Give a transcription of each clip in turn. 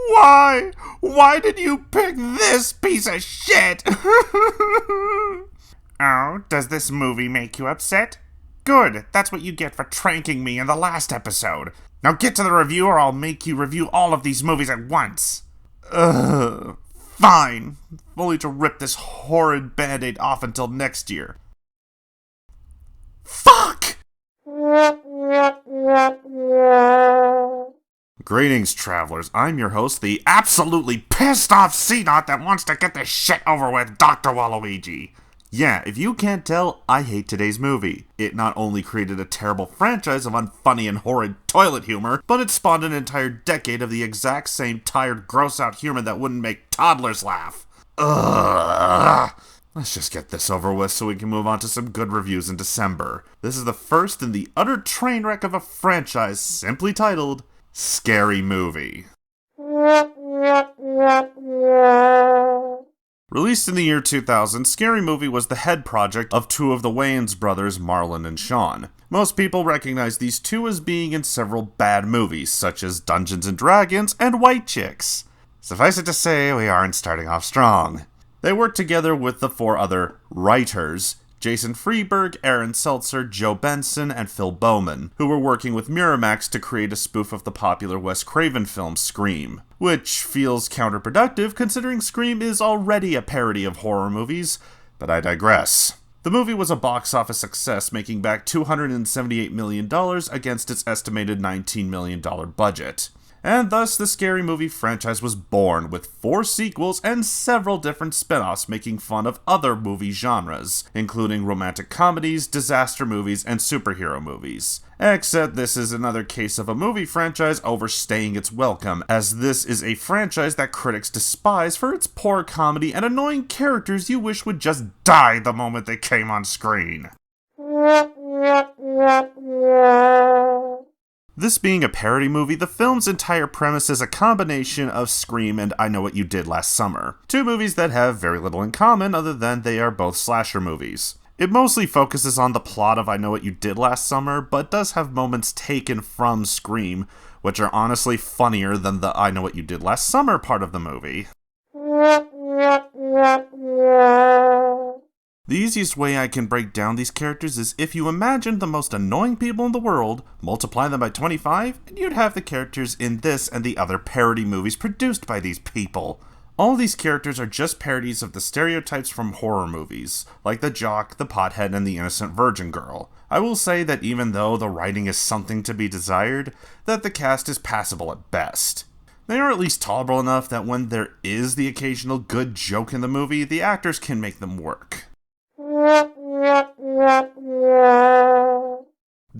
Why? Why did you pick this piece of shit? Oh, does this movie make you upset? Good, that's what you get for tranking me in the last episode. Now get to the review or I'll make you review all of these movies at once. Ugh, fine. Only to rip this horrid band-aid off until next year. Fuck! Greetings, travelers. I'm your host, the absolutely pissed-off C-Knot that wants to get this shit over with, Dr. Waluigi. Yeah, if you can't tell, I hate today's movie. It not only created a terrible franchise of unfunny and horrid toilet humor, but it spawned an entire decade of the exact same tired, gross-out humor that wouldn't make toddlers laugh. Ugh. Let's just get this over with so we can move on to some good reviews in December. This is the first in the utter train wreck of a franchise simply titled Scary Movie. Released in the year 2000, Scary Movie was the head project of two of the Wayans brothers, Marlon and Sean. Most people recognize these two as being in several bad movies, such as Dungeons & Dragons and White Chicks. Suffice it to say, we aren't starting off strong. They worked together with the four other writers, Jason Freeberg, Aaron Seltzer, Joe Benson, and Phil Bowman, who were working with Miramax to create a spoof of the popular Wes Craven film Scream, which feels counterproductive considering Scream is already a parody of horror movies, but I digress. The movie was a box office success, making back $278 million against its estimated $19 million budget. And thus, the Scary Movie franchise was born, with 4 sequels and several different spin-offs making fun of other movie genres, including romantic comedies, disaster movies, and superhero movies. Except this is another case of a movie franchise overstaying its welcome, as this is a franchise that critics despise for its poor comedy and annoying characters you wish would just die the moment they came on screen. This being a parody movie, the film's entire premise is a combination of Scream and I Know What You Did Last Summer, 2 movies that have very little in common other than they are both slasher movies. It mostly focuses on the plot of I Know What You Did Last Summer, but does have moments taken from Scream, which are honestly funnier than the I Know What You Did Last Summer part of the movie. The easiest way I can break down these characters is if you imagine the most annoying people in the world, multiply them by 25, and you'd have the characters in this and the other parody movies produced by these people. All these characters are just parodies of the stereotypes from horror movies, like the jock, the pothead, and the innocent virgin girl. I will say that even though the writing is something to be desired, that the cast is passable at best. They are at least tolerable enough that when there is the occasional good joke in the movie, the actors can make them work.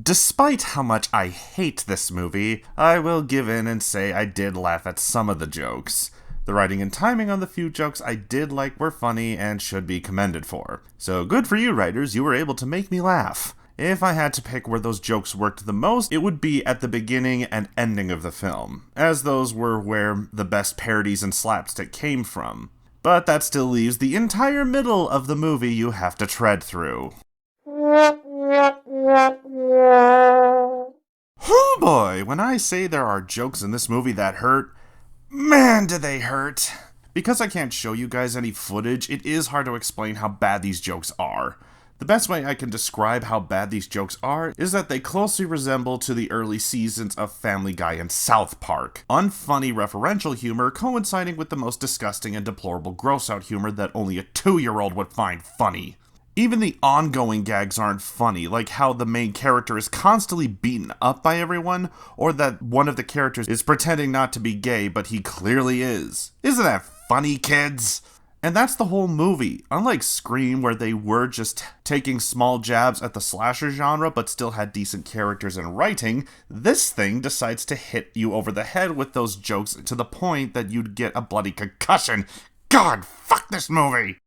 Despite how much I hate this movie, I will give in and say I did laugh at some of the jokes. The writing and timing on the few jokes I did like were funny and should be commended for. So good for you, writers, you were able to make me laugh. If I had to pick where those jokes worked the most, it would be at the beginning and ending of the film, as those were where the best parodies and slapstick came from. But that still leaves the entire middle of the movie you have to tread through. Oh boy, when I say there are jokes in this movie that hurt, man do they hurt. Because I can't show you guys any footage, it is hard to explain how bad these jokes are. The best way I can describe how bad these jokes are is that they closely resemble to the early seasons of Family Guy and South Park. Unfunny referential humor coinciding with the most disgusting and deplorable gross-out humor that only a 2-year-old would find funny. Even the ongoing gags aren't funny, like how the main character is constantly beaten up by everyone, or that one of the characters is pretending not to be gay, but he clearly is. Isn't that funny, kids? And that's the whole movie. Unlike Scream, where they were just taking small jabs at the slasher genre but still had decent characters and writing, this thing decides to hit you over the head with those jokes to the point that you'd get a bloody concussion. God, fuck this movie!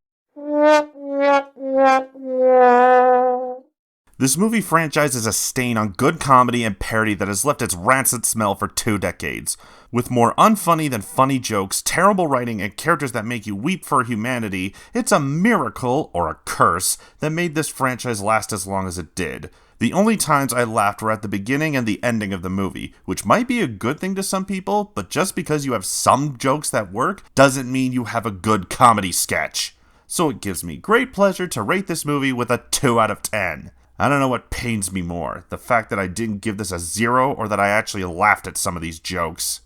This movie franchise is a stain on good comedy and parody that has left its rancid smell for 2 decades. With more unfunny than funny jokes, terrible writing, and characters that make you weep for humanity, it's a miracle, or a curse, that made this franchise last as long as it did. The only times I laughed were at the beginning and the ending of the movie, which might be a good thing to some people, but just because you have some jokes that work doesn't mean you have a good comedy sketch. So it gives me great pleasure to rate this movie with a 2 out of 10. I don't know what pains me more, the fact that I didn't give this a 0 or that I actually laughed at some of these jokes.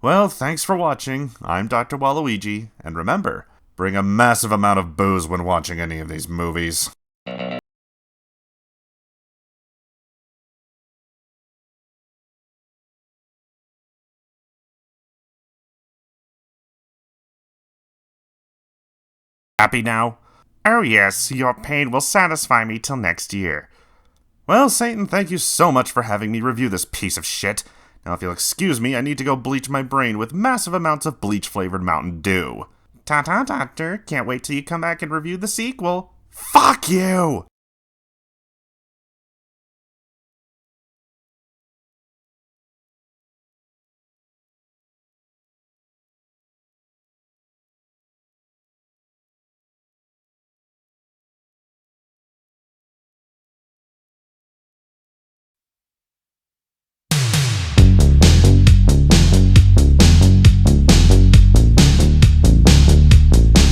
Well, thanks for watching. I'm Dr. Waluigi, and remember, bring a massive amount of booze when watching any of these movies. Happy now? Oh yes, your pain will satisfy me till next year. Well, Satan, thank you so much for having me review this piece of shit. Now, if you'll excuse me, I need to go bleach my brain with massive amounts of bleach-flavored Mountain Dew. Ta-ta, Doctor. Can't wait till you come back and review the sequel. Fuck you!